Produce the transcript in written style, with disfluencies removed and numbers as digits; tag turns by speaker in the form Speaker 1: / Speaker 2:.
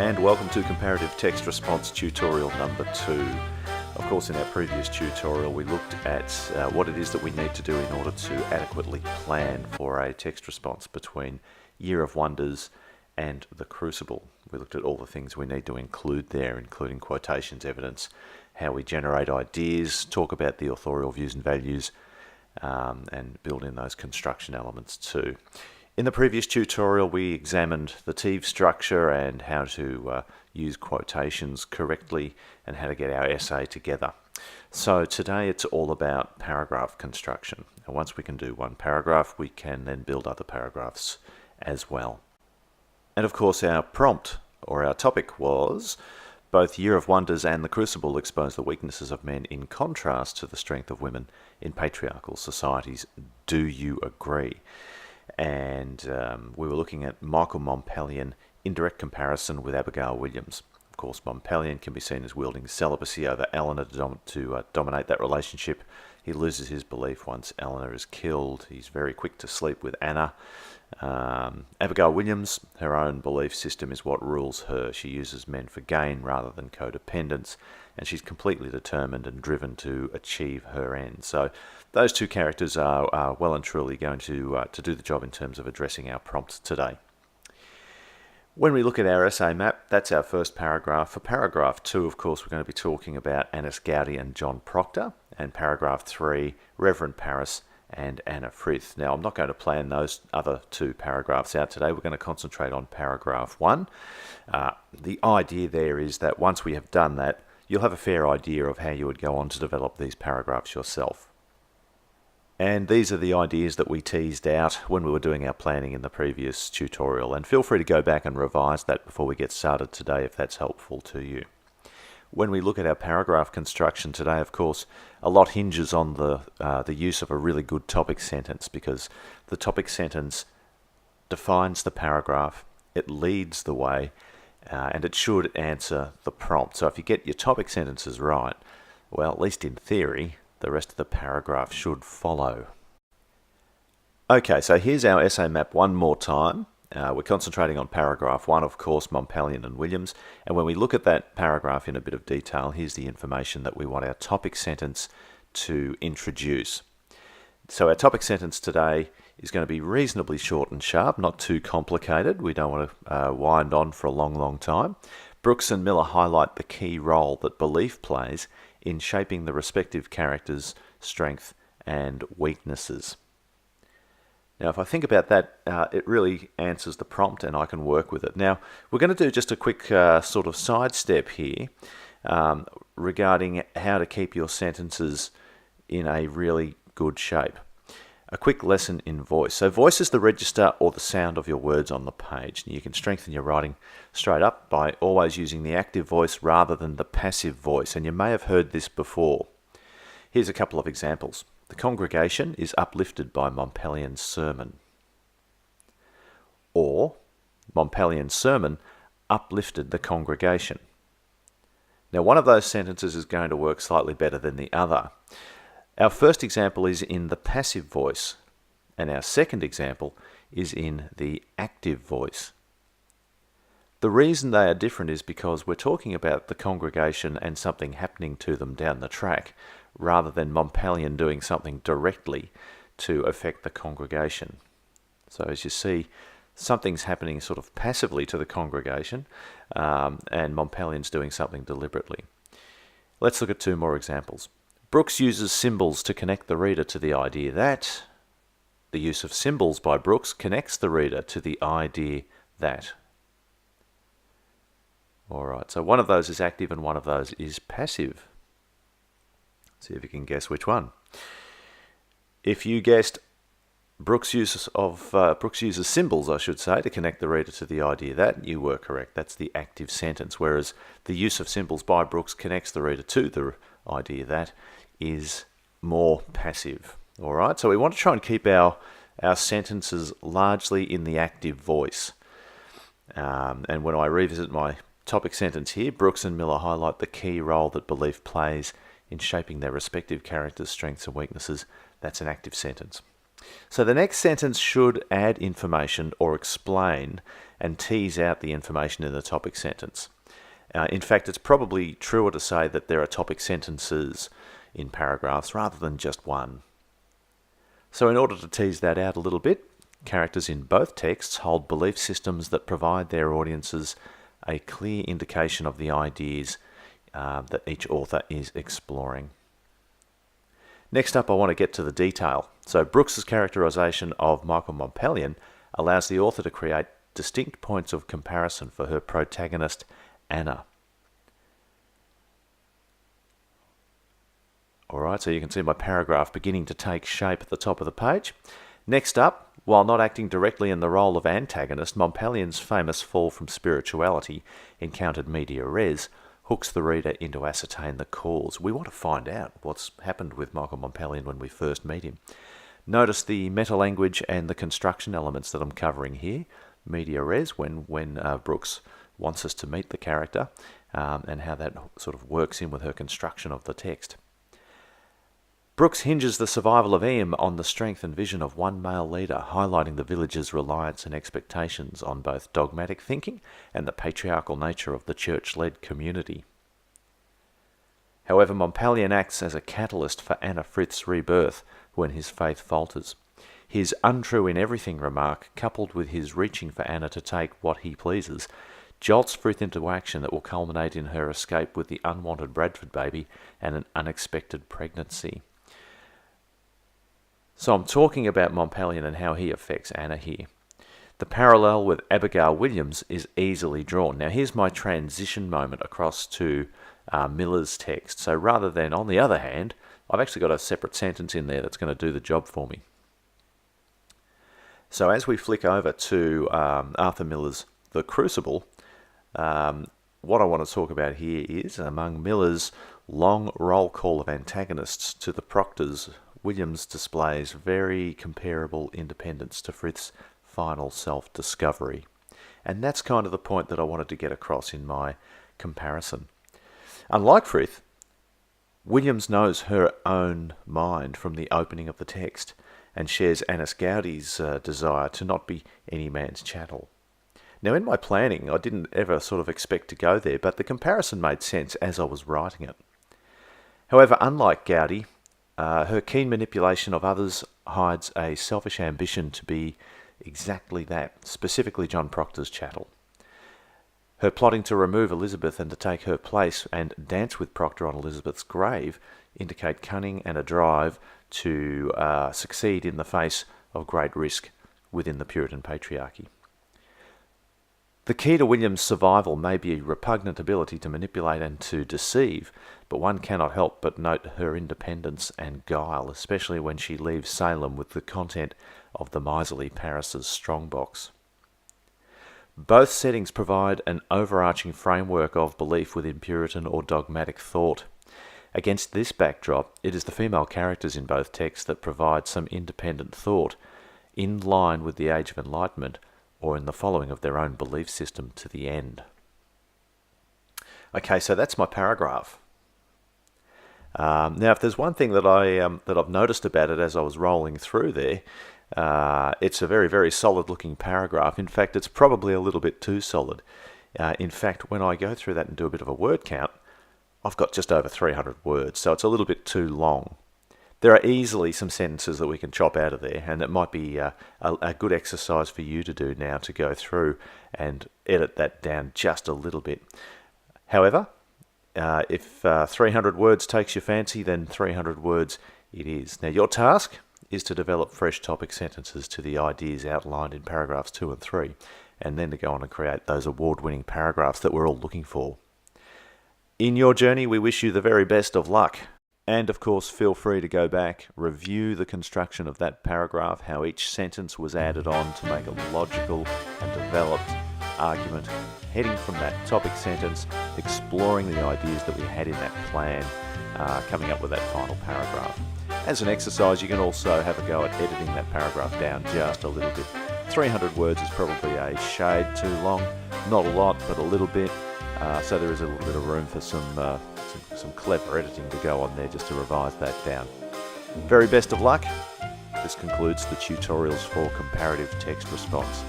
Speaker 1: and welcome to Comparative Text Response tutorial number 2. Of course, in our previous tutorial we looked at what it is that we need to do in order to adequately plan for a text response between Year of Wonders and the Crucible. We looked at all the things we need to include there, including quotations, evidence, how we generate ideas, talk about the authorial views and values, and build in those construction elements too. In the previous tutorial we examined the TEVE structure and how to use quotations correctly and how to get our essay together. So today it's all about paragraph construction. And once we can do one paragraph, we can then build other paragraphs as well. And of course our prompt or our topic was both Year of Wonders and the Crucible expose the weaknesses of men in contrast to the strength of women in patriarchal societies. Do you agree? And we were looking at Michael Montpelier in direct comparison with Abigail Williams. Of course, Montpelier can be seen as wielding celibacy over Eleanor to dominate that relationship. He loses his belief once Eleanor is killed. He's very quick to sleep with Anna. Abigail Williams, her own belief system is what rules her. She uses men for gain rather than codependence, and she's completely determined and driven to achieve her ends. So those two characters are well and truly going to do the job in terms of addressing our prompt today. When we look at our essay map, that's our first paragraph. For paragraph 2, of course, we're going to be talking about Annis Gowdy and John Proctor, and paragraph 3, Reverend Paris and Anna Frith. Now, I'm not going to plan those other two paragraphs out today. We're going to concentrate on paragraph 1. The idea there is that once we have done that, you'll have a fair idea of how you would go on to develop these paragraphs yourself. And these are the ideas that we teased out when we were doing our planning in the previous tutorial. And feel free to go back and revise that before we get started today if that's helpful to you. When we look at our paragraph construction today, of course, a lot hinges on the use of a really good topic sentence, because the topic sentence defines the paragraph, it leads the way, and it should answer the prompt. So if you get your topic sentences right, well, at least in theory, the rest of the paragraph should follow. Okay, so here's our essay map one more time. We're concentrating on paragraph 1, of course, Montpelier and Williams. And when we look at that paragraph in a bit of detail, here's the information that we want our topic sentence to introduce. So our topic sentence today is going to be reasonably short and sharp, not too complicated. We don't want to wind on for a long time. Brooks and Miller highlight the key role that belief plays in shaping the respective characters' strength and weaknesses. Now, if I think about that, it really answers the prompt and I can work with it. Now, we're going to do just a quick sort of sidestep here regarding how to keep your sentences in a really good shape. A quick lesson in voice. So voice is the register or the sound of your words on the page. And you can strengthen your writing straight up by always using the active voice rather than the passive voice. And you may have heard this before. Here's a couple of examples. The congregation is uplifted by Montpelier's sermon. Or, Montpelier's sermon uplifted the congregation. Now, one of those sentences is going to work slightly better than the other. Our first example is in the passive voice, and our second example is in the active voice. The reason they are different is because we're talking about the congregation and something happening to them down the track, rather than Montpelier doing something directly to affect the congregation. So as you see, something's happening sort of passively to the congregation, and Montpelier's doing something deliberately. Let's look at two more examples. Brooks uses symbols to connect the reader to the idea that. The use of symbols by Brooks connects the reader to the idea that. Alright, so one of those is active and one of those is passive. See if you can guess which one. If you guessed Brooks uses symbols, I should say, to connect the reader to the idea that, you were correct. That's the active sentence, whereas the use of symbols by Brooks connects the reader to the idea that is more passive. All right, so we want to try and keep our sentences largely in the active voice. And when I revisit my topic sentence here, Brooks and Miller highlight the key role that belief plays in shaping their respective characters' strengths and weaknesses. That's an active sentence. So the next sentence should add information or explain and tease out the information in the topic sentence. In fact, it's probably truer to say that there are topic sentences in paragraphs rather than just one. So in order to tease that out a little bit, characters in both texts hold belief systems that provide their audiences a clear indication of the ideas that each author is exploring. Next up, I want to get to the detail. So Brooks's characterization of Michael Mompellion allows the author to create distinct points of comparison for her protagonist, Anna. Alright, so you can see my paragraph beginning to take shape at the top of the page. Next up, while not acting directly in the role of antagonist, Mompellion's famous fall from spirituality, encountered media res, hooks the reader in to ascertain the cause. We want to find out what's happened with Michael Mompellion when we first meet him. Notice the meta-language and the construction elements that I'm covering here. Media res, when Brooks wants us to meet the character, and how that sort of works in with her construction of the text. Brooks hinges the survival of Em on the strength and vision of one male leader, highlighting the village's reliance and expectations on both dogmatic thinking and the patriarchal nature of the church-led community. However, Mompellion acts as a catalyst for Anna Frith's rebirth when his faith falters. His untrue in everything remark, coupled with his reaching for Anna to take what he pleases, jolts Frith into action that will culminate in her escape with the unwanted Bradford baby and an unexpected pregnancy. So I'm talking about Mompellion and how he affects Anna here. The parallel with Abigail Williams is easily drawn. Now here's my transition moment across to Miller's text. So rather than on the other hand, I've actually got a separate sentence in there that's going to do the job for me. So as we flick over to Arthur Miller's The Crucible, what I want to talk about here is, among Miller's long roll call of antagonists to the Proctors, Williams displays very comparable independence to Frith's final self-discovery. And that's kind of the point that I wanted to get across in my comparison. Unlike Frith, Williams knows her own mind from the opening of the text and shares Annis Gaudi's desire to not be any man's chattel. Now in my planning, I didn't ever sort of expect to go there, but the comparison made sense as I was writing it. However, unlike Gaudi, her keen manipulation of others hides a selfish ambition to be exactly that, specifically John Proctor's chattel. Her plotting to remove Elizabeth and to take her place and dance with Proctor on Elizabeth's grave indicate cunning and a drive to succeed in the face of great risk within the Puritan patriarchy. The key to William's survival may be a repugnant ability to manipulate and to deceive, but one cannot help but note her independence and guile, especially when she leaves Salem with the content of the miserly Paris's strongbox. Both settings provide an overarching framework of belief within Puritan or dogmatic thought. Against this backdrop, it is the female characters in both texts that provide some independent thought, in line with the Age of Enlightenment, or in the following of their own belief system to the end. Okay, so that's my paragraph. Now, if there's one thing that I've noticed about it as I was rolling through there, it's a very, very solid-looking paragraph. In fact, it's probably a little bit too solid. In fact, when I go through that and do a bit of a word count, I've got just over 300 words, so it's a little bit too long. There are easily some sentences that we can chop out of there, and it might be a good exercise for you to do now, to go through and edit that down just a little bit. However, if 300 words takes your fancy, then 300 words it is. Now, your task is to develop fresh topic sentences to the ideas outlined in paragraphs 2 and 3, and then to go on and create those award-winning paragraphs that we're all looking for. In your journey, we wish you the very best of luck. And of course, feel free to go back, review the construction of that paragraph, how each sentence was added on to make a logical and developed argument, heading from that topic sentence, exploring the ideas that we had in that plan, coming up with that final paragraph. As an exercise, you can also have a go at editing that paragraph down just a little bit. 300 words is probably a shade too long, not a lot, but a little bit. So there is a little bit of room for some clever editing to go on there just to revise that down. Very best of luck. This concludes the tutorials for comparative text response.